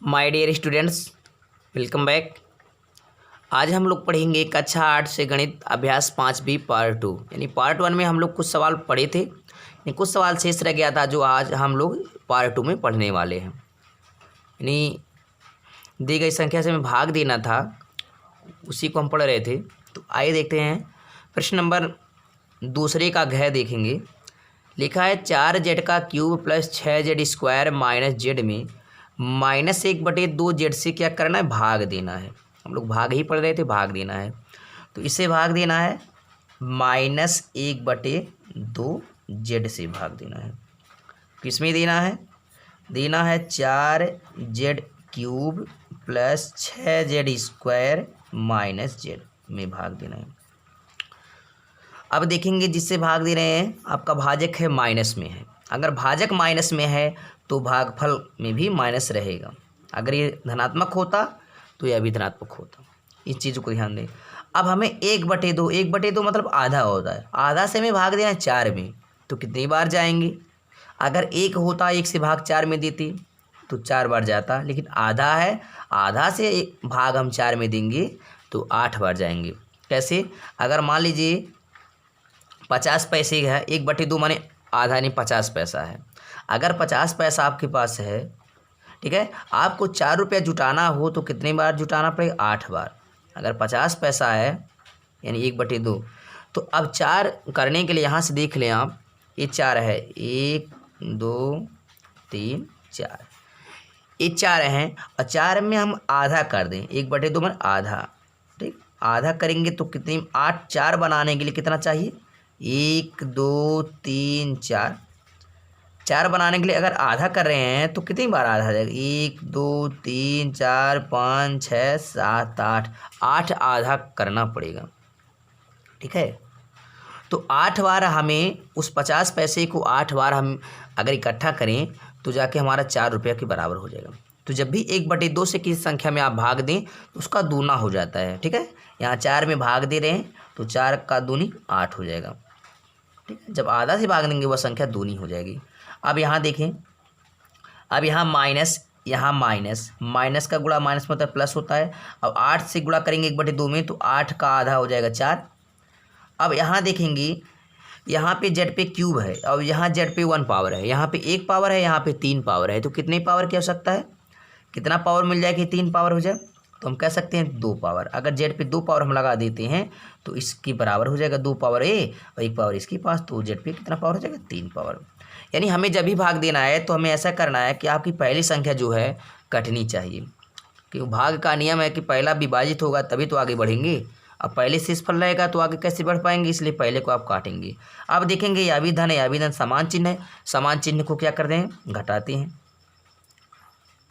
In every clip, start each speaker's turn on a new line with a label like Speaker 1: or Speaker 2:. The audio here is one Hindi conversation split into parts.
Speaker 1: My dear students, welcome back. आज हम लोग पढ़ेंगे कक्षा 8 से गणित अभ्यास 5B पार्ट 2। यानी पार्ट 1 में हम लोग कुछ सवाल पढ़े थे, यानी कुछ सवाल शेष रह गया था जो आज हम लोग पार्ट 2 में पढ़ने वाले हैं। यानी दी गई संख्या से हमें भाग देना था, उसी को हम पढ़ रहे थे। तो आइए देखते हैं प्रश्न नंबर दूसरे का घ देखेंगे। लिखा है 4z का cube plus 6z square minus Z में -1/2 से क्या करना है, भाग देना है। हम लोग भाग ही पढ़ रहे थे, भाग देना है। तो इसे भाग देना है -1/2 से भाग देना है। किसमें देना है? देना है 4z cube plus 6z square minus Z में भाग देना है। अब देखेंगे जिससे भाग दे रहे हैं आपका भाजक है माइनस में है। अगर भाजक माइनस में है तो भागफल में भी माइनस रहेगा। अगर ये धनात्मक होता तो यह भी धनात्मक होता। इस चीज़ को ध्यान दें। अब हमें 1/2 मतलब आधा होता है। आधा से हमें भाग देना है 4 में, तो कितनी बार जाएंगे? अगर 1 होता, 1 से भाग 4 में देती तो 4 बार जाता, लेकिन आधा है, आधा से एक भाग हम 4 में देंगे तो 8 बार जाएंगे। कैसे? अगर मान लीजिए 50 पैसे है, 1/2 माने आधा नहीं 50 पैसा है। अगर 50 पैसा आपके पास है, ठीक है, आपको 4 रुपया जुटाना हो तो कितनी बार जुटाना पड़ेगा? 8 बार। अगर 50 पैसा है यानी 1/2, तो अब 4 करने के लिए यहाँ से देख लें आप, ये 4 है, 1 2 3 4, ये 4 हैं और 4 में हम आधा कर दें, 1/2 माने आधा, ठीक। आधा करेंगे तो कितनी 8, 4 बनाने के लिए कितना चाहिए? 1 2 3 4। 4 बनाने के लिए अगर आधा कर रहे हैं तो कितनी बार आधा आ जाएगा? 1 2 3 4 5 6 7 8, 8 आधा करना पड़ेगा, ठीक है। तो 8 बार हमें उस 50 पैसे को 8 बार हम अगर इकट्ठा करें तो जाके हमारा 4 रुपया के बराबर हो जाएगा। तो जब भी 1/2 से किसी संख्या में आप भाग दें तो उसका दूना हो जाता है, ठीक है। यहाँ 4 में भाग दे रहे हैं तो 4 का दूनी 8 हो जाएगा, ठीक है। जब आधा से भाग देंगे वह संख्या दूनी हो जाएगी। अब यहाँ देखें, अब यहाँ माइनस का गुणा माइनस में होता है प्लस होता है। अब 8 से गुणा करेंगे 1/2 में तो 8 का आधा हो जाएगा 4। अब यहाँ देखेंगे, यहाँ पे जेड पे क्यूब है और यहाँ जेड पे 1 पावर है, यहाँ पे 1 पावर है, यहाँ पे 3 पावर है। तो कितने पावर की आवश्यकता है? कितना पावर मिल जाए कि 3 पावर हो जाए? तो हम कह सकते हैं 2 पावर। अगर जेड पे 2 पावर हम लगा देते हैं तो इसकी बराबर हो जाएगा 2 पावर ए और 1 पावर इसके पास, तो जेड पे कितना पावर हो जाएगा? 3 पावर। यानी हमें जब भी भाग देना है तो हमें ऐसा करना है कि आपकी पहली संख्या जो है कटनी चाहिए, क्योंकि भाग का नियम है कि पहला विभाजित होगा तभी तो आगे बढ़ेंगे। अब पहले शेषफल रहेगा तो आगे कैसे बढ़ पाएंगे, इसलिए पहले को आप काटेंगे। अब देखेंगे यह भी धन है, यह भी धन, समान चिन्ह है। समान चिन्ह को क्या करते हैं? घटाते हैं,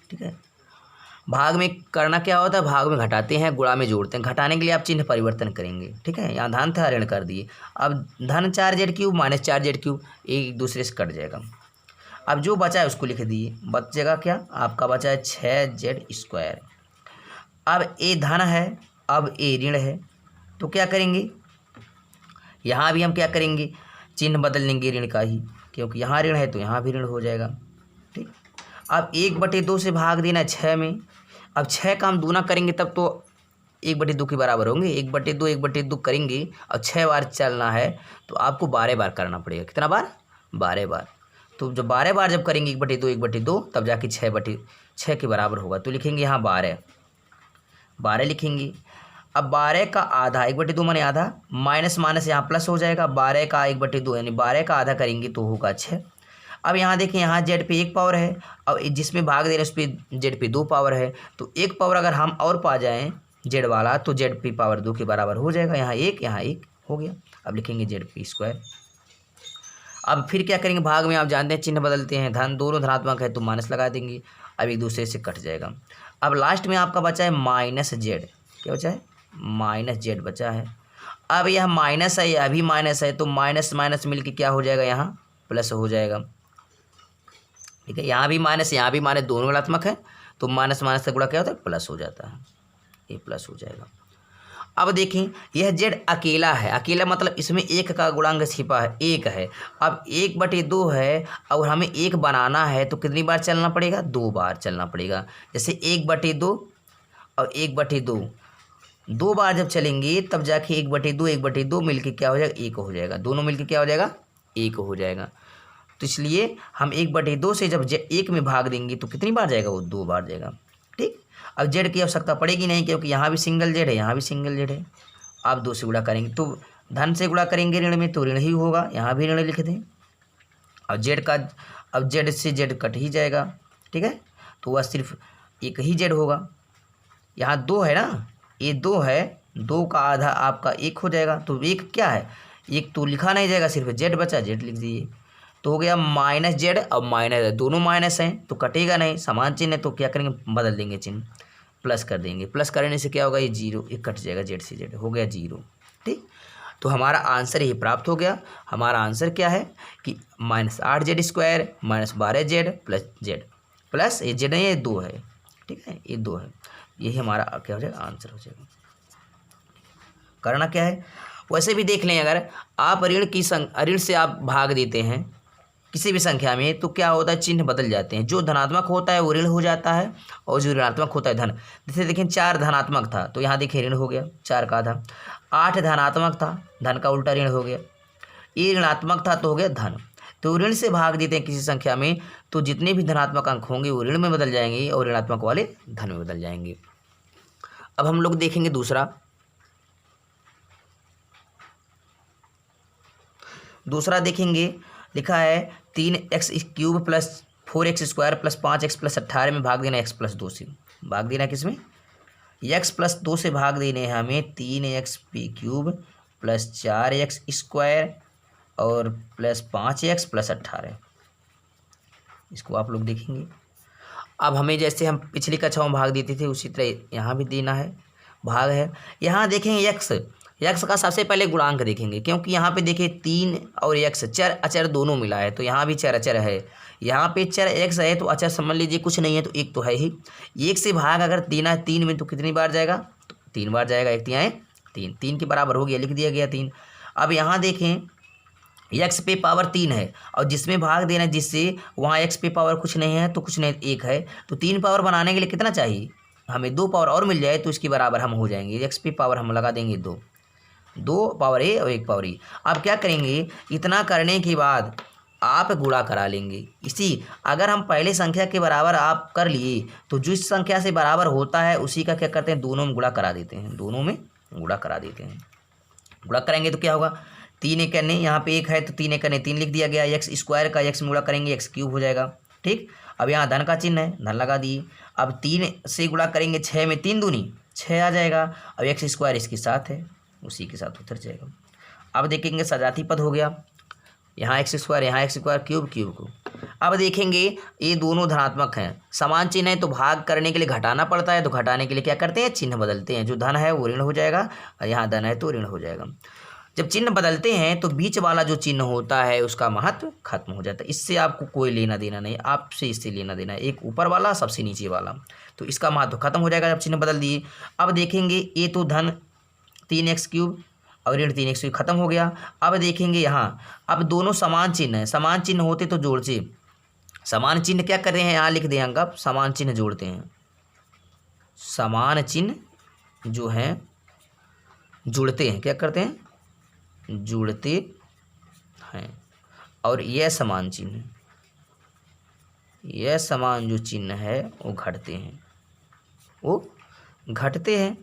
Speaker 1: ठीक है। भाग में करना क्या होता है? भाग में घटाते हैं, गुणा में जोड़ते हैं। घटाने के लिए आप चिन्ह परिवर्तन करेंगे, ठीक है। यहाँ धन था, ऋण कर दिए। अब धन 4z cube minus 4z cube एक दूसरे से कट जाएगा। अब जो बचा है उसको लिख दिए, बचेगा क्या? आपका बचा है 6z स्क्वायर। अब ए धन है, अब ए ऋण है, तो क्या करेंगे? यहाँ भी हम क्या करेंगे? चिन्ह बदल लेंगे ऋण का ही, क्योंकि यहाँ ऋण है तो यहाँ भी ऋण हो जाएगा, ठीक। अब 1/2 से भाग देना है 6 में। अब 6 का हम दूना करेंगे तब तो 1/2 के बराबर होंगे। 1/2 करेंगे और 6 बार चलना है तो आपको 12 बार करना पड़ेगा। कितना बार? 12 बार। तो जब 12 बार जब करेंगे 1/2 तब जाके 6 के बराबर होगा। तो लिखेंगे यहाँ 12 लिखेंगे। अब 12 का आधा, 1/2 माने आधा, माइनस माइनस यहाँ प्लस हो जाएगा। 12 का 1/2 यानी 12 का आधा करेंगे तो होगा 6। अब यहाँ देखें, यहाँ जेड पे 1 पावर है और जिसमें भाग दे रहे हैं उस पर जेड पे 2 पावर है। तो 1 पावर अगर हम और पा जाएँ जेड वाला तो जेड पे पावर 2 के बराबर हो जाएगा। यहाँ 1 हो गया। अब लिखेंगे जेड पे स्क्वायर। अब फिर क्या करेंगे? भाग में आप जानते हैं चिन्ह बदलते हैं, धन दोनों धनात्मक है तो माइनस लगा देंगे। अब एक दूसरे से कट जाएगा। अब लास्ट में आपका बचा है माइनस जेड। क्या बचा है? माइनस जेड बचा है। अब यह माइनस है, यह भी माइनस है, तो माइनस माइनस मिलके क्या हो जाएगा? यहाँ प्लस हो जाएगा, ठीक है। यहाँ भी माइनस दोनों ऋणात्मक है तो माइनस माइनस से गुणा क्या होता है? प्लस हो जाता है, ये प्लस हो जाएगा। अब देखें यह जेड अकेला है, अकेला मतलब इसमें एक का गुणांक छिपा है, एक है। अब 1/2 है और हमें एक बनाना है तो कितनी बार चलना पड़ेगा, 2 बार चलना पड़ेगा। जैसे 1/2 और 1/2, 2 बार जब चलेंगे तब जाके 1/2 मिलके क्या हो जाएगा, 1 हो जाएगा। दोनों मिलके क्या हो जाएगा, 1 हो जाएगा। तो इसलिए हम 1/2 से जब 1 में भाग देंगे तो कितनी बार जाएगा, वो 2 बार जाएगा। ठीक, अब जेड की आवश्यकता पड़ेगी नहीं क्योंकि यहाँ भी सिंगल जेड है, यहाँ भी सिंगल जेड है। आप 2 से गुणा करेंगे तो धन से गुणा करेंगे ऋण में तो ऋण ही होगा, यहाँ भी ऋण लिख दें। अब जेड से जेड कट ही जाएगा। ठीक है, तो वह सिर्फ एक ही जेड होगा। यहाँ 2 है ना, ये 2 है, 2 का आधा आपका 1 हो जाएगा। तो 1 क्या है, 1 तो लिखा नहीं जाएगा, सिर्फ जेड बचा, जेड लिख दीजिए। तो हो गया माइनस जेड, अब माइनस, दोनों माइनस हैं तो कटेगा नहीं, समान चिन्ह है तो क्या करेंगे, बदल देंगे चिन्ह, प्लस कर देंगे। प्लस करने से क्या होगा, ये 0, ये कट जाएगा, जेड से जेड हो गया 0। ठीक, तो हमारा आंसर ये प्राप्त हो गया। हमारा आंसर क्या है कि -8z² -12z plus Z, plus ये जेड नहीं, ये 2 है। ठीक है, ये 2 है, यही हमारा क्या हो जाएगा, आंसर हो जाएगा। करना क्या है, वैसे भी देख लें, अगर आप ऋण से आप भाग देते हैं किसी भी संख्या में तो क्या होता है, चिन्ह बदल जाते हैं। जो धनात्मक होता है वो ऋण हो जाता है और जो ऋणात्मक होता है धन। जैसे देखें 4 धनात्मक था तो यहाँ देखिए ऋण हो गया, 4 का आधा। 8 धनात्मक था, धन का उल्टा ऋण हो गया। ये ऋणात्मक था तो हो गया धन। तो ऋण से भाग देते हैं किसी संख्या में तो जितने भी धनात्मक अंक होंगे वो ऋण में बदल जाएंगे और ऋणात्मक वाले धन में बदल जाएंगे। अब हम लोग देखेंगे दूसरा देखेंगे, लिखा है 3x³ plus 4x² plus 5x plus 18 में भाग देना x प्लस 2 से। भाग देना किसमें, x प्लस 2 से भाग देने हैं हमें 3xp³ प्लस 4x² और प्लस 5x प्लस 18। इसको आप लोग देखेंगे। अब हमें जैसे हम पिछली कक्षा में भाग देते थे उसी तरह यहाँ भी देना है, भाग है। यहाँ देखेंगे यक्स का सबसे पहले गुणांक देखेंगे क्योंकि यहाँ पे देखिए 3 और x चर अचर दोनों मिला है तो यहाँ भी चर अचर है। यहाँ पे चर x है तो अचर समझ लीजिए कुछ नहीं है तो 1 तो है ही। 1 से भाग अगर देना है 3 में तो कितनी बार जाएगा, तो 3 बार जाएगा। 1 3 आए 3, 3 के बराबर हो गया, लिख दिया गया 3। अब यहाँ देखें x पे पावर 3 है और जिसमें भाग देना है जिससे वहाँ x पे पावर कुछ नहीं है तो कुछ नहीं 1 है तो 3 पावर बनाने के लिए कितना चाहिए, हमें 2 पावर और मिल जाए तो इसके बराबर हम हो जाएंगे। x पे पावर हम लगा देंगे 2 पावर a और 1 पावर e। अब क्या करेंगे, इतना करने के बाद आप गुणा करा लेंगे। अगर हम पहले संख्या के बराबर आप कर लिए तो जिस संख्या से बराबर होता है उसी का क्या करते हैं, दोनों में गुणा करा देते हैं, दोनों में गुणा करा देते हैं। गुणा करेंगे तो क्या होगा, 3 1 करने, यहाँ पे 1 है तो 3 1 करने 3 लिख दिया गया। x² का x में गुणा करेंगे x³ हो जाएगा। ठीक, अब यहाँ धन का चिन्ह है, धन लगा दिए। अब 3 से गुणा करेंगे 6 में 3 दूनी 6 आ जाएगा। अब x² इसके साथ है, उसी के साथ उतर जाएगा। अब देखेंगे सजाती पद हो गया, यहाँ x² यहाँ x² क्यूब को। अब देखेंगे ये दोनों धनात्मक हैं, समान चिन्ह है तो भाग करने के लिए घटाना पड़ता है तो घटाने के लिए क्या करते हैं, चिन्ह बदलते हैं। जो धन है वो ऋण हो जाएगा और यहाँ धन है तो ऋण हो जाएगा। जब चिन्ह बदलते हैं तो बीच वाला जो चिन्ह होता है उसका महत्व खत्म हो जाता है। इससे आपको कोई लेना देना नहीं, आपसे इससे लेना देना है, एक ऊपर वाला सबसे नीचे वाला, तो इसका महत्व खत्म हो जाएगा जब चिन्ह बदल दिए। अब देखेंगे ये तो धन 3x³ और ऋण 3x³ खत्म हो गया। अब देखेंगे यहाँ, अब दोनों समान चिन्ह है, समान चिन्ह होते तो जोड़ते, समान चिन्ह क्या कर रहे हैं, यहाँ लिख दें अंक, अब समान चिन्ह जोड़ते हैं। समान चिन्ह जो हैं जुड़ते हैं, क्या करते हैं, जुड़ते हैं। और यह समान चिन्ह, यह समान जो चिन्ह है वो घटते हैं, वो घटते हैं।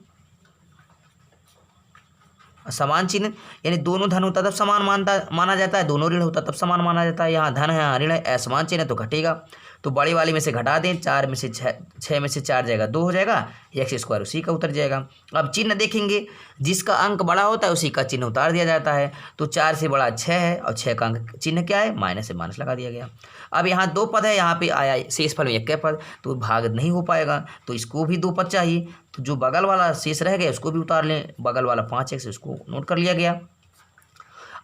Speaker 1: समान चिन्ह यानी दोनों धन होता तब समान माना जाता है, दोनों ऋण होता तब समान माना जाता है। यहाँ धन है यहाँ ऋण है, असमान चिन्ह है तो घटेगा। तो बड़ी वाले में से घटा दें, 4 में से 6 में से 4 जाएगा 2 हो जाएगा, x² उसी का उतर जाएगा। अब चिन्ह देखेंगे, जिसका अंक बड़ा होता है उसी का चिन्ह उतार दिया जाता है। तो 4 से बड़ा 6 है और 6 का अंक चिन्ह क्या है, माइनस से माइनस लगा दिया गया। अब यहाँ 2 पद है, यहाँ पे आया शेषफल में 1 पद, तो भाग नहीं हो पाएगा तो इसको भी 2 पद चाहिए। तो जो बगल वाला शेष रह गया उसको भी उतार लें, बगल वाला 5x उसको नोट कर लिया गया।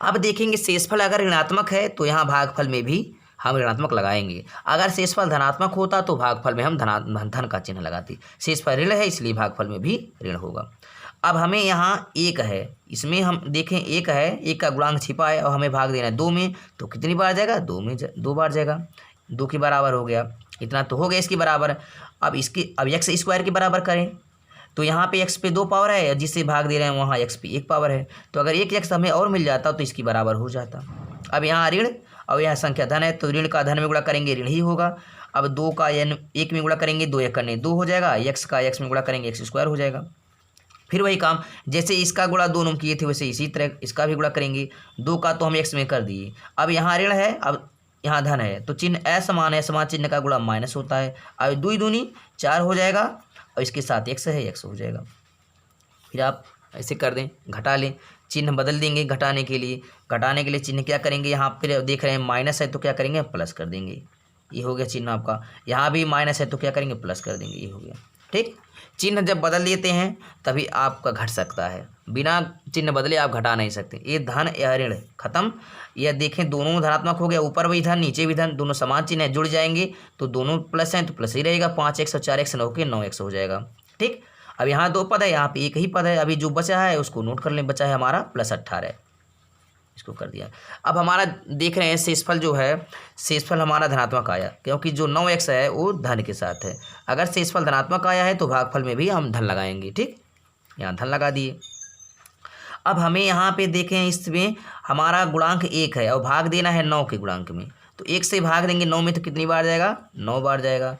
Speaker 1: अब देखेंगे शेषफल अगर ऋणात्मक है तो यहाँ भागफल में भी हम ऋणात्मक लगाएंगे। अगर शेषफल धनात्मक होता तो भागफल में हम धन का चिन्ह लगाते। शेषफल ऋण है इसलिए भागफल में भी ऋण होगा। अब हमें यहाँ एक है, इसमें हम देखें एक है, एक का गुणांक छिपा है और हमें भाग देना है 2 में, तो कितनी बार जाएगा, 2 बार जाएगा, 2 के बराबर हो गया। इतना तो हो गया इसके बराबर। अब एक्स स्क्वायर के बराबर करें तो यहाँ पे एक्स पे 2 पावर है, जिससे भाग दे रहे हैं वहाँ एक्स पे 1 पावर है, तो अगर एक एक्स हमें और मिल जाता तो इसकी बराबर हो जाता। अब यहाँ ऋण और यहाँ संख्या धन है, तो ऋण का धन में गुणा करेंगे ऋण ही होगा। अब 2 का एक में गुणा करेंगे, 2 एक करने 2 हो जाएगा, एक्स का एक्स में गुणा करेंगे एक्स स्क्वायर हो जाएगा। फिर वही काम, जैसे इसका गुणा दोनों किए थे वैसे इसी तरह इसका भी गुणा करेंगे। 2 का तो हम एक्स में कर दिए, अब यहाँ ऋण है, अब यहाँ धन है, तो चिन्ह असमान है, समान चिन्ह का गुणा माइनस होता है। अब 2 दूनी 4 हो जाएगा और इसके साथ एक्स है, एक्स हो जाएगा। फिर आप ऐसे कर दें, घटा लें, चिन्ह बदल देंगे घटाने के लिए चिन्ह क्या करेंगे, यहाँ पर देख रहे हैं माइनस है तो क्या करेंगे, प्लस कर देंगे, ये हो गया चिन्ह आपका। यहाँ भी माइनस है तो क्या करेंगे, प्लस कर देंगे, ये हो गया। ठीक, चिन्ह जब बदल देते हैं तभी आपका घट सकता है, बिना चिन्ह बदले आप घटा नहीं सकते। ये धन या ऋण खत्म, यह देखें दोनों धनात्मक हो गया, ऊपर भी धन नीचे भी धन, दोनों समान चिन्ह है, जुड़ जाएंगे तो दोनों प्लस हैं तो प्लस ही रहेगा। 5x और 4x 9 के 9x हो जाएगा। ठीक, अब यहाँ 2 पद है, यहाँ पे एक ही पद है, अभी जो बचा है उसको नोट कर लें, बचा है हमारा +18, इसको कर दिया। अब हमारा देख रहे हैं शेषफल जो है, शेषफल हमारा धनात्मक आया, क्योंकि जो 9x है वो धन के साथ है। अगर शेषफल धनात्मक आया है तो भागफल में भी हम धन लगाएंगे। ठीक, यहाँ धन लगा दिए। अब हमें यहाँ पे देखें, इसमें हमारा गुणांक 1 है और भाग देना है 9 के गुणांक में, तो 1 से भाग देंगे 9 में तो कितनी बार जाएगा, 9 बार जाएगा।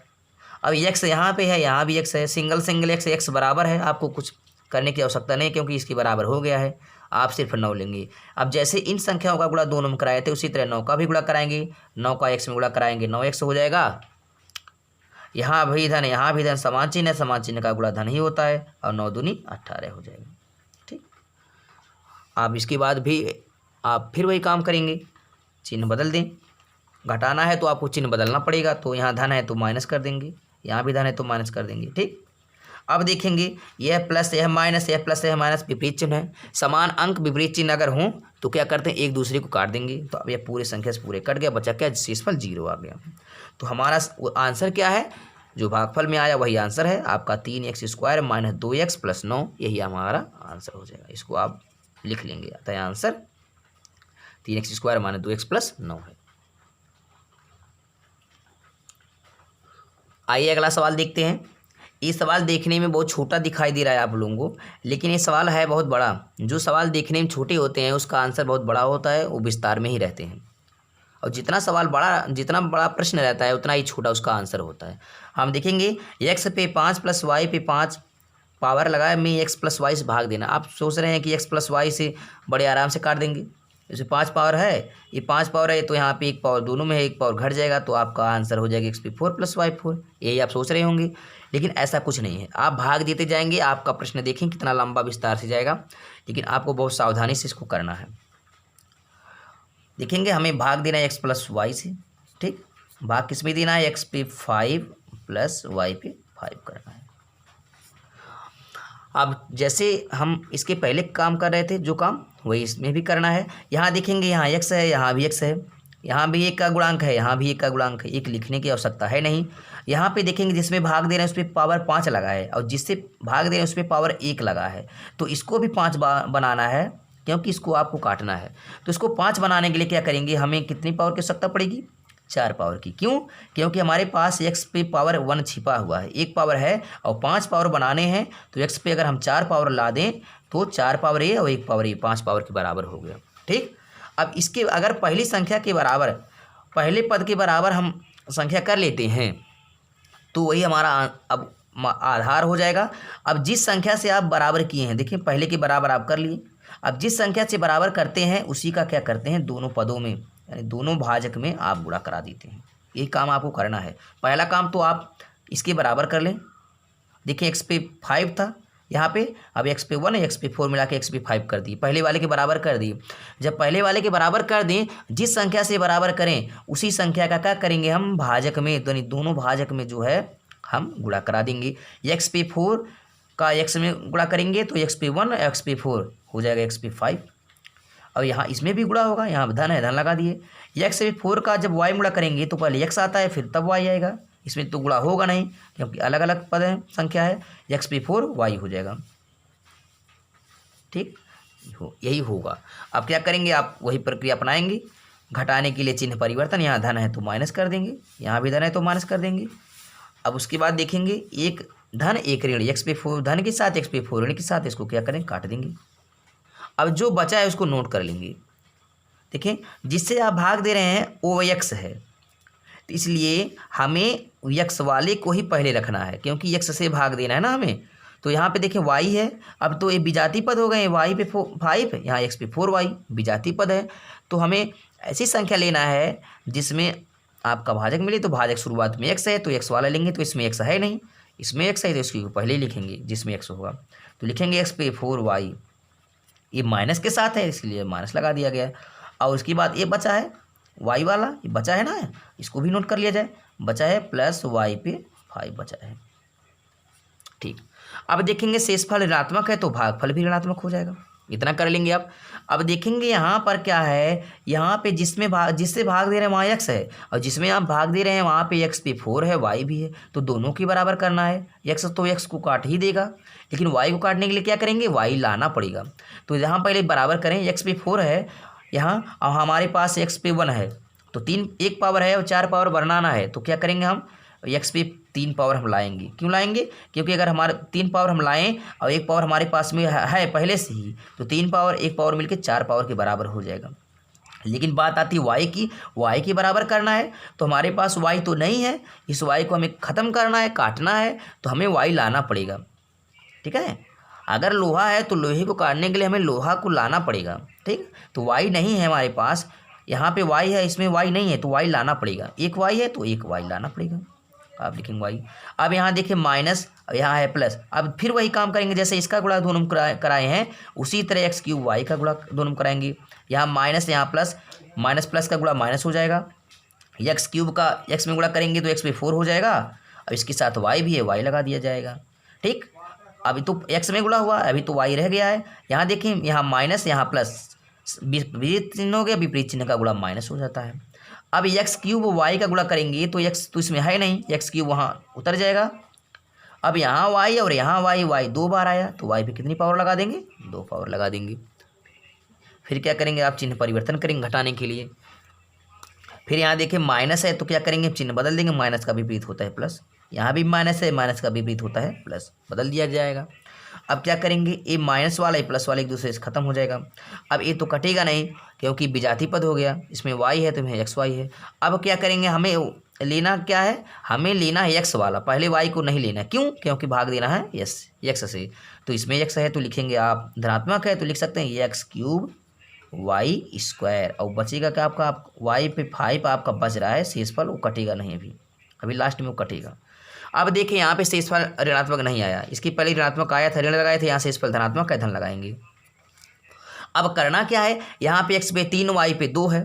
Speaker 1: अब x यहाँ पे है, यहाँ भी x है, सिंगल x बराबर है, आपको कुछ करने की आवश्यकता नहीं क्योंकि इसके बराबर हो गया है, आप सिर्फ 9 लेंगे। अब जैसे इन संख्याओं का गुणा दोनों में कराए थे उसी तरह 9 का भी गुणा कराएंगे, 9 का x में गुणा कराएंगे 9x हो जाएगा। यहाँ भी धन यहाँ भी धन, समान चिन्ह है, समान चिन्ह का गुणा धन ही होता है, और 9 दूनी 18 हो जाएगा। ठीक, आप इसके बाद भी आप फिर वही काम करेंगे, चिन्ह बदल दें, घटाना है तो आपको चिन्ह बदलना पड़ेगा, तो यहाँ धन है तो माइनस कर देंगे, यहाँ भी धन है तो माइनस कर देंगे। ठीक, अब देखेंगे यह प्लस यह माइनस, यह प्लस यह माइनस विपरीत चिन्ह है, समान अंक विपरीत चिन्ह अगर हों तो क्या करते हैं, एक दूसरे को काट देंगे, तो अब यह पूरे संख्या से पूरे कट गया, बचा क्या, शेषफल 0 आ गया। तो हमारा आंसर क्या है, जो भागफल में आया वही आंसर है आपका, 3x square minus 2x plus 9, यही हमारा आंसर हो जाएगा। इसको आप लिख लेंगे, अतः answer 3x square minus 2x plus 9 है। आइए अगला सवाल देखते हैं। ये सवाल देखने में बहुत छोटा दिखाई दे रहा है आप लोगों को, लेकिन ये सवाल है बहुत बड़ा। जो सवाल देखने में छोटे होते हैं उसका आंसर बहुत बड़ा होता है, वो विस्तार में ही रहते हैं, और जितना बड़ा प्रश्न रहता है उतना ही छोटा उसका आंसर होता है। हम देखेंगे x पे 5 प्लस वाई पे 5 पावर लगाए में x प्लस वाई से भाग देना। आप सोच रहे हैं कि x प्लस वाई से बड़े आराम से काट देंगे, जैसे 5 पावर है, ये 5 पावर है तो यहाँ पे 1 पावर दोनों में है, 1 पावर घट जाएगा, तो आपका आंसर हो जाएगा x पे 4 प्लस वाई 4। यही आप सोच रहे होंगे, लेकिन ऐसा कुछ नहीं है, आप भाग देते जाएंगे, आपका प्रश्न देखें कितना लंबा विस्तार से जाएगा, लेकिन आपको बहुत सावधानी से इसको करना है। देखेंगे हमें भाग देना है x प्लस वाई से। ठीक, भाग किस में देना है, x पे 5 प्लस वाई पे 5 करना है। अब जैसे हम इसके पहले काम कर रहे थे जो काम, वही इसमें भी करना है। यहाँ देखेंगे यहाँ x है, यहाँ भी x है, यहाँ भी 1 का गुणांक है, यहाँ भी 1 का गुणांक है, 1 लिखने की आवश्यकता है नहीं। यहाँ पे देखेंगे जिसमें भाग दे रहे हैं उस पर पावर 5 लगा है, और जिससे भाग दे रहे हैं उस पर पावर 1 लगा है, तो इसको भी 5 बनाना है, क्योंकि इसको आपको काटना है। तो इसको 5 बनाने के लिए क्या करेंगे, हमें कितनी पावर की आवश्यकता पड़ेगी, 4 पावर की। क्यों, क्योंकि हमारे पास x पे पावर 1 छिपा हुआ है, 1 पावर है और 5 पावर बनाने हैं, तो x पे अगर हम 4 पावर ला दें तो 4 पावर a और 1 पावर a 5 पावर के बराबर हो गया। ठीक, अब इसके अगर पहली संख्या के बराबर, पहले पद के बराबर हम संख्या कर लेते हैं तो वही हमारा अब आधार हो जाएगा। अब जिस संख्या से आप बराबर किए हैं, देखिए पहले के बराबर आप कर लिए, अब जिस संख्या से बराबर करते हैं उसी का क्या करते हैं, दोनों पदों में यानी दोनों भाजक में आप गुणा करा देते हैं। यही काम आपको करना है। पहला काम तो आप इसके बराबर कर लें, देखिए x पे 5 था यहाँ पे, अब x पे 1 है, x पे 4 मिला के x पे 5 कर दिए, पहले वाले के बराबर कर दिए। जब पहले वाले के बराबर कर दें, जिस संख्या से बराबर करें उसी संख्या का क्या करेंगे हम, भाजक में, यानी दोनों भाजक में जो है हम गुणा करा देंगे। x पे 4 का x में गुणा करेंगे तो x पे 1 x पे 4 हो जाएगा x पे 5। अब यहाँ इसमें भी गुणा होगा, यहाँ धन है, धन लगा दिए। x पे 4 का जब y गुणा करेंगे तो पहले x आता है फिर तब y आएगा, इसमें तो गुणा होगा नहीं क्योंकि अलग अलग पद है, संख्या है। x पे 4 y हो जाएगा। ठीक यही होगा। अब क्या करेंगे, आप वही प्रक्रिया अपनाएंगे। घटाने के लिए चिन्ह परिवर्तन, यहाँ धन है तो माइनस कर देंगे, यहाँ भी धन है तो माइनस कर देंगे। अब उसके बाद देखेंगे एक धन एक ऋण, एक्स पे 4 धन के साथ एक्स पे 4 ऋण के साथ, इसको क्या करें, काट देंगे। अब जो बचा है उसको नोट कर लेंगे। देखें, जिससे आप भाग दे रहे हैं वो यक्स है, तो इसलिए हमें यक्स वाले को ही पहले रखना है, क्योंकि यक्स से भाग देना है ना हमें। तो यहाँ पे देखें वाई है, अब तो ये विजातीय पद हो गए, वाई पे 5, यहाँ एक्स पे 4y विजातीय पद है। तो हमें ऐसी संख्या लेना है जिसमें आपका भाजक मिले, तो भाजक शुरुआत में एक्स है तो एक्स वाला लेंगे, तो इसमें एक्स है नहीं, इसमें एक्स है तो इसकी पहले ही लिखेंगे जिसमें एक्स होगा। तो लिखेंगे एक्स पे 4y, ये माइनस के साथ है इसलिए माइनस लगा दिया गया। और उसके बाद ये बचा है वाई वाला, ये बचा है ना, इसको भी नोट कर लिया जाए, बचा है प्लस वाई पे 5 बचा है। ठीक, अब देखेंगे शेषफल ऋणात्मक है तो भागफल भी ऋणात्मक हो जाएगा, इतना कर लेंगे आप। अब देखेंगे यहाँ पर क्या है, यहाँ पे जिससे भाग दे रहे हैं वहाँ एक्स है, और जिसमें आप भाग दे रहे हैं वहाँ पे एक्स पे 4 है, वाई भी है, तो दोनों की बराबर करना है। एक्स तो एक्स को काट ही देगा, लेकिन वाई को काटने के लिए क्या करेंगे, वाई लाना पड़ेगा। तो यहाँ पहले बराबर करें, एक्स पे 4 है यहाँ, और हमारे पास एक्स पे 1 है, तो 3 एक पावर है और 4 पावर बनाना है, तो क्या करेंगे हम, एक्स पे 3 पावर हम लाएंगे। क्यों लाएंगे, क्योंकि अगर हमारे 3 पावर हम लाएं और 1 पावर हमारे पास में है पहले से ही, तो 3 पावर 1 पावर मिलके 4 पावर के बराबर हो जाएगा। लेकिन बात आती है वाई की बराबर करना है, तो हमारे पास वाई तो नहीं है, इस वाई को हमें ख़त्म करना है, काटना है, तो हमें वाई लाना पड़ेगा। ठीक है, अगर लोहा है तो लोहे को काटने के लिए हमें लोहा को लाना पड़ेगा। ठीक, तो वाई नहीं है हमारे पास, यहाँ पे वाई है, इसमें वाई नहीं है, तो वाई लाना पड़ेगा। एक वाई है तो एक वाई लाना पड़ेगा, आप लिखेंगे वाई। अब यहाँ देखिए माइनस, यहाँ है प्लस, अब फिर वही काम करेंगे जैसे इसका गुणा दोनों कराए हैं, उसी तरह एक्स क्यूब वाई का गुणा दोनों कराएंगे। यहाँ माइनस यहाँ प्लस, माइनस प्लस का गुणा माइनस हो जाएगा, एक्स क्यूब का एक्स में गुणा करेंगे तो एक्स पे 4 हो जाएगा, अब इसके साथ वाई भी है, वाई लगा दिया जाएगा। ठीक, अभी तो एक्स में गुणा हुआ, अभी तो वाई रह गया है। यहाँ देखिए, यहाँ माइनस यहाँ प्लस, विपरीत चिन्ह हो गया, विपरीत चिन्ह का गुणा माइनस हो जाता है। अब एक्स क्यूब वाई का गुणा करेंगे तो एक्स तो इसमें है नहीं, एक्स क्यूब वहाँ उतर जाएगा। अब यहाँ वाई और यहाँ वाई 2 बार आया, तो वाई पे कितनी पावर लगा देंगे, 2 पावर लगा देंगे। फिर क्या करेंगे, आप चिन्ह परिवर्तन करेंगे घटाने के लिए। फिर यहाँ देखिए माइनस है तो क्या करेंगे, चिन्ह बदल देंगे, माइनस का विपरीत होता है प्लस, यहाँ भी माइनस है, माइनस का विपरीत होता है प्लस, बदल दिया जाएगा। अब क्या करेंगे, ये माइनस वाला ये प्लस वाला एक दूसरे से खत्म हो जाएगा। अब ये तो कटेगा नहीं क्योंकि विजातीय पद हो गया, इसमें वाई है तो इसमें एक्स वाई है। अब क्या करेंगे, हमें लेना क्या है, हमें लेना है एक्स वाला, पहले वाई को नहीं लेना। क्यों, क्योंकि भाग देना है एक्स से, तो इसमें एक्स है तो लिखेंगे आप, धनात्मक है तो लिख सकते हैं एक्स क्यूब वाई स्क्वायर, और बचेगा क्या आपका, आप वाई पे 5 आपका बच रहा है शेषफल, वो कटेगा नहीं, अभी लास्ट में वो कटेगा। अब देखिए यहाँ पे शेषफल ऋणात्मक नहीं आया, इसकी पहले ऋणात्मक आया था, ऋण लगाए थे, यहाँ शेषफल धनात्मक है, धन लगाएंगे। अब करना क्या है, यहाँ पे एक्स पे 3 वाई पे 2 है,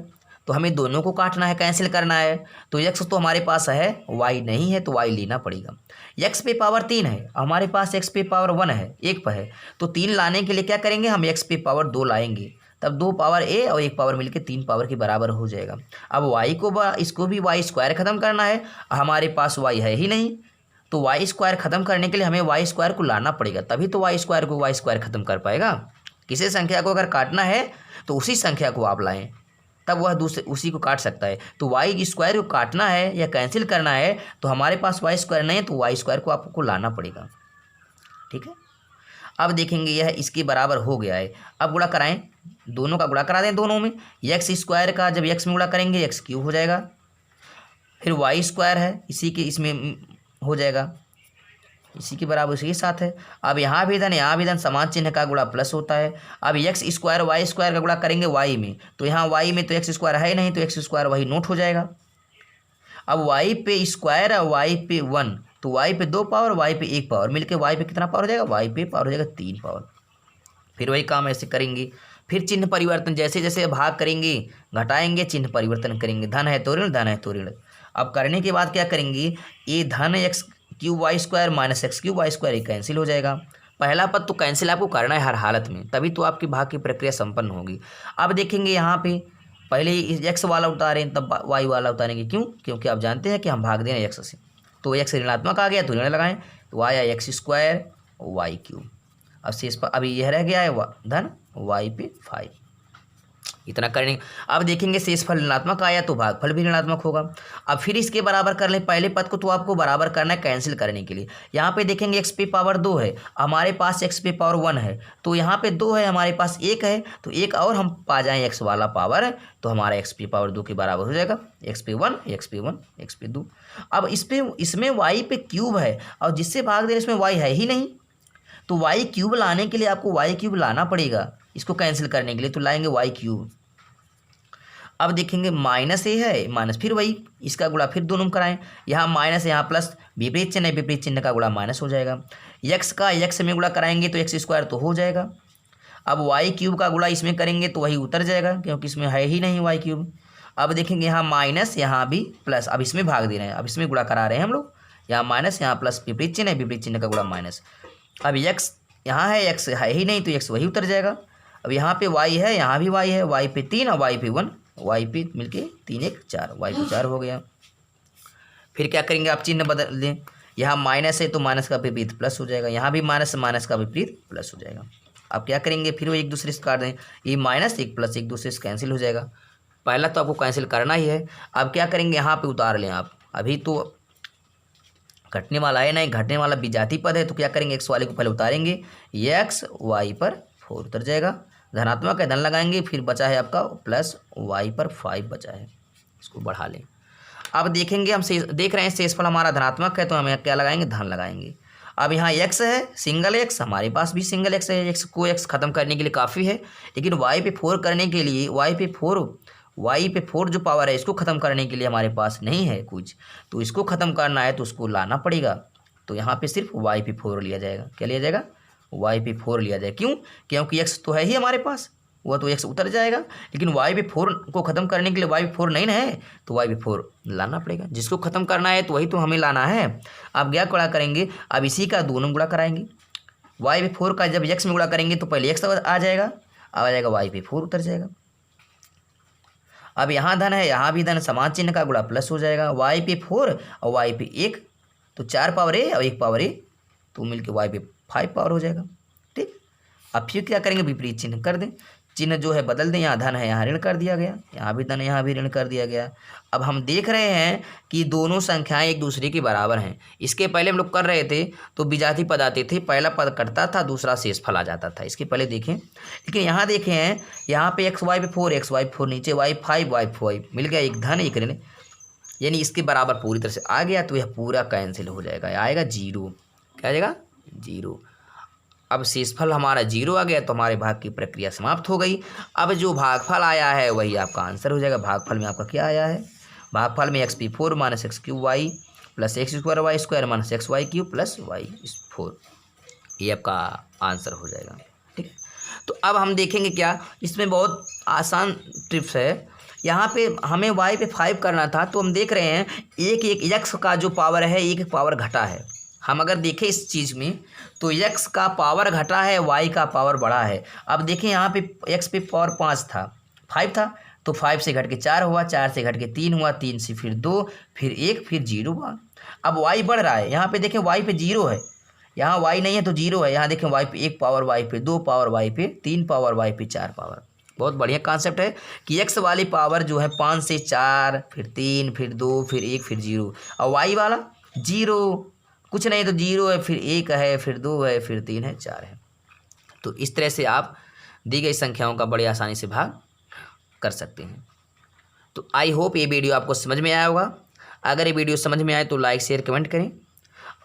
Speaker 1: तो हमें दोनों को काटना है, कैंसिल करना है। तो एक्स तो हमारे पास है, वाई नहीं है, तो वाई लेना पड़ेगा। एक्स पे पावर 3 है, हमारे पास एक्स पे पावर 1 है, 1 पर है, तो 3 लाने के लिए क्या करेंगे, हम एक्स पे पावर 2 लाएंगे, तब 2 पावर ए और 1 पावर मिलके 3 पावर के बराबर हो जाएगा। अब वाई को इसको भी वाई स्क्वायर ख़त्म करना है, हमारे पास वाई है ही नहीं, तो वाई स्क्वायर ख़त्म करने के लिए हमें वाई स्क्वायर को लाना पड़ेगा, तभी तो वाई स्क्वायर को वाई स्क्वायर ख़त्म कर पाएगा। किसी संख्या को अगर काटना है तो उसी संख्या को आप लाएं, तब वह दूसरे उसी को काट सकता है। तो वाई स्क्वायर को काटना है या कैंसिल करना है, तो हमारे पास वाई स्क्वायर नहीं है, तो वाई स्क्वायर को आपको लाना पड़ेगा। ठीक है, अब देखेंगे यह इसके बराबर हो गया है। अब गुणा कराएं, दोनों का गुणा करा दें, दोनों में एक्स स्क्वायर का जब एक्स में गुणा करेंगे एक्स क्यूब हो जाएगा, फिर वाई स्क्वायर है इसी के इसमें हो जाएगा, इसी के बराबर इसी के साथ है। अब यहाँ भी धन यहाँ भी धन, समान चिन्ह का गुणा प्लस होता है। अब एक्स स्क्वायर वाई स्क्वायर का गुणा करेंगे वाई में, तो यहाँ वाई में तो एक्स स्क्वायर है नहीं, तो एक्स स्क्वायर वही नोट हो जाएगा। अब वाई पे स्क्वायर और वाई पे 1, तो वाई पे 2 पावर, वाई पे 1 पावर, मिलके वाई पे कितना पावर हो जाएगा, वाई पे पावर हो जाएगा 3 पावर। फिर वही काम ऐसे करेंगे। फिर चिन्ह परिवर्तन, जैसे जैसे भाग करेंगे घटाएंगे, चिन्ह परिवर्तन करेंगे, धन है तो ऋण, धन है तो ऋण। अब करने के बाद क्या करेंगे, ये धन x cube y square minus x cube y square cancel हो जाएगा। पहला पद तो कैंसिल आपको करना है हर हालत में, तभी तो आपकी भाग की प्रक्रिया संपन्न होगी। अब देखेंगे यहाँ पे पहले एक्स वाला उतारें तब वाई वाला उतारेंगे, क्यों, क्योंकि आप जानते हैं कि हम भाग दे रहे हैं एक्स से, तो एक्स ऋणात्मक आ गया तो ऋण लगाएं, तो y x square y cube. अब शेष पर अभी यह रह गया है धन y पे 5, इतना करने। अब देखेंगे शेषफल ऋणात्मक आया तो भागफल भी ऋणात्मक होगा। अब फिर इसके बराबर कर लें पहले पद को, तो आपको बराबर करना है कैंसिल करने के लिए। यहाँ पे देखेंगे x पे पावर 2 है, हमारे पास x पे पावर 1 है, तो यहाँ पे 2 है, हमारे पास 1 है, तो एक और हम पा जाएँ x वाला पावर, तो हमारा x पे पावर 2 के बराबर हो जाएगा, x पे 1 x पे 1 x पे 2। अब इसमें y पे क्यूब है और जिससे भाग दे इसमें y है ही नहीं, तो y क्यूब लाने के लिए आपको y क्यूब लाना पड़ेगा, इसको कैंसिल करने के लिए तो लाएंगे y क्यूब। अब देखेंगे माइनस ए है, माइनस फिर वही इसका गुणा फिर दोनों में कराएं, यहाँ माइनस यहाँ प्लस, विपरीत चिन्ह है, विपरीत चिन्ह का गुणा माइनस हो जाएगा। x का x में गुणा कराएंगे तो एक्स स्क्वायर तो हो जाएगा। अब y क्यूब का गुणा इसमें करेंगे तो वही उतर जाएगा क्योंकि इसमें है ही नहीं y क्यूब। अब देखेंगे यहाँ माइनस यहाँ भी प्लस, अब इसमें भाग दे रहे हैं, अब इसमें गुणा करा रहे हैं हम लोग, यहाँ माइनस यहाँ प्लस, विपरीत चिन्ह है, विपरीत चिन्ह का गुणा माइनस। अब x यहाँ है, x है ही नहीं तो x वही उतर जाएगा। अब यहाँ पे y है, यहाँ भी y है, y पे 3 और y पे 1, y पे मिलके 3 1 4, y पे 4 हो गया। फिर क्या करेंगे आप चिन्ह बदल दें, यहाँ माइनस है तो माइनस का विपरीत प्लस हो जाएगा, यहाँ भी माइनस माइनस का विपरीत प्लस हो जाएगा। अब क्या करेंगे फिर वो एक दूसरे से काट दें, ये माइनस एक प्लस एक दूसरे से कैंसिल हो जाएगा, पहला तो आपको कैंसिल करना ही है। अब क्या करेंगे यहाँ पे उतार लें आप, अभी तो घटने वाला है नहीं, घटने वाला विजातीय पद है, तो क्या करेंगे x वाले को पहले उतारेंगे, x y पर 4 उतर जाएगा, धनात्मक है धन लगाएंगे, फिर बचा है आपका प्लस y पर 5 बचा है, इसको बढ़ा लें। अब देखेंगे हम देख रहे हैं शेषफल हमारा धनात्मक है तो हमें क्या लगाएंगे, धन लगाएंगे। अब यहाँ x है, सिंगल x, हमारे पास भी सिंगल x है, x को x खत्म करने के लिए काफ़ी है, लेकिन y पे 4 करने के लिए y पे 4 जो पावर है इसको ख़त्म करने के लिए हमारे पास नहीं है कुछ, तो इसको ख़त्म करना है तो उसको लाना पड़ेगा। तो यहाँ पे सिर्फ y पे 4 लिया जाएगा, क्या लिया जाएगा, y पे 4 लिया जाएगा। क्यों, क्योंकि x तो है ही हमारे पास, वह तो x उतर जाएगा, लेकिन y पे 4 को ख़त्म करने के लिए y पे 4 नहीं ना है, तो y पे 4 लाना पड़ेगा, जिसको ख़त्म करना है तो वही तो हमें लाना है। अब क्या गुणा करेंगे, अब इसी का दोनों गुणा कराएंगे, y पे 4 का जब x में गुणा करेंगे तो पहले x आ जाएगा, अब आ जाएगा y पे 4 उतर जाएगा। अब यहाँ धन है, यहाँ भी धन, समान चिन्ह का गुणा प्लस हो जाएगा, y पे 4 और y पे 1, तो 4 पावर a और 1 पावर a, तो मिलके y पे 5 पावर हो जाएगा। ठीक, अब फिर क्या करेंगे, विपरीत चिन्ह कर दें, चिन्ह जो है बदल दें, यहाँ धन है यहाँ ऋण कर दिया गया, यहाँ भी धन है यहाँ भी ऋण कर दिया गया। अब हम देख रहे हैं कि दोनों संख्याएं एक दूसरे के बराबर हैं। इसके पहले हम लोग कर रहे थे तो विजातीय पद आते थे, पहला पद कटता था दूसरा शेषफल आ जाता था, इसके पहले देखें। लेकिन यहाँ देखें हैं, यहाँ पे x y पे 4 x y 4, नीचे y 5 y 5 मिल गया, एक धन एक ऋण, यानी इसके बराबर पूरी तरह से आ गया, तो यह पूरा कैंसिल हो जाएगा, आएगा 0, क्या आ जाएगा 0। अब शेषफल हमारा 0 आ गया तो हमारे भाग की प्रक्रिया समाप्त हो गई। अब जो भागफल आया है वही आपका आंसर हो जाएगा। भागफल में आपका क्या आया है, भागफल में x पे 4 minus x cube y plus x square y square minus x y cube plus y 4, ये आपका आंसर हो जाएगा। ठीक है, तो अब हम देखेंगे क्या, इसमें बहुत आसान ट्रिप्स है। यहाँ पे हमें y पे 5 करना था, तो हम देख रहे हैं एक x का जो पावर है एक पावर घटा है। हम अगर देखें इस चीज़ में तो x का पावर घटा है, y का पावर बढ़ा है। अब देखें यहाँ पे x पे पावर 5 था, 5 था, तो 5 से घट के 4 हुआ, 4 से घट के 3 हुआ, 3 से फिर 2, फिर 1, फिर 0 हुआ। अब y बढ़ रहा है, यहाँ पे देखें y पे 0 है, यहाँ y नहीं है तो 0 है, यहाँ देखें y पे 1 पावर, y पे 2 पावर, y पे 3 पावर, y पे 4 पावर। बहुत बढ़िया कॉन्सेप्ट है कि x वाली पावर जो है 5 से 4, फिर 3, फिर 2, फिर 1, फिर 0, और y वाला 0 कुछ नहीं तो 0 है, फिर 1 है, फिर 2 है, फिर 3 है, 4 है। तो इस तरह से आप दी गई संख्याओं का बड़ी आसानी से भाग कर सकते हैं। तो आई होप ये वीडियो आपको समझ में आया होगा। अगर ये वीडियो समझ में आए तो लाइक शेयर कमेंट करें,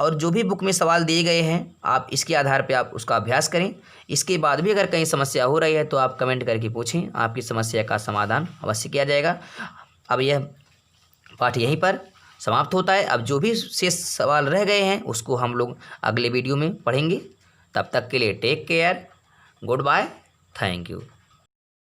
Speaker 1: और जो भी बुक में सवाल दिए गए हैं आप इसके आधार पर आप उसका अभ्यास करें। इसके बाद भी अगर कहीं समस्या हो रही है तो आप कमेंट करके पूछें, आपकी समस्या का समाधान अवश्य किया जाएगा। अब यह पाठ यहीं पर समाप्त होता है। अब जो भी शेष सवाल रह गए हैं उसको हम लोग अगले वीडियो में पढ़ेंगे। तब तक के लिए take care, goodbye, thank you.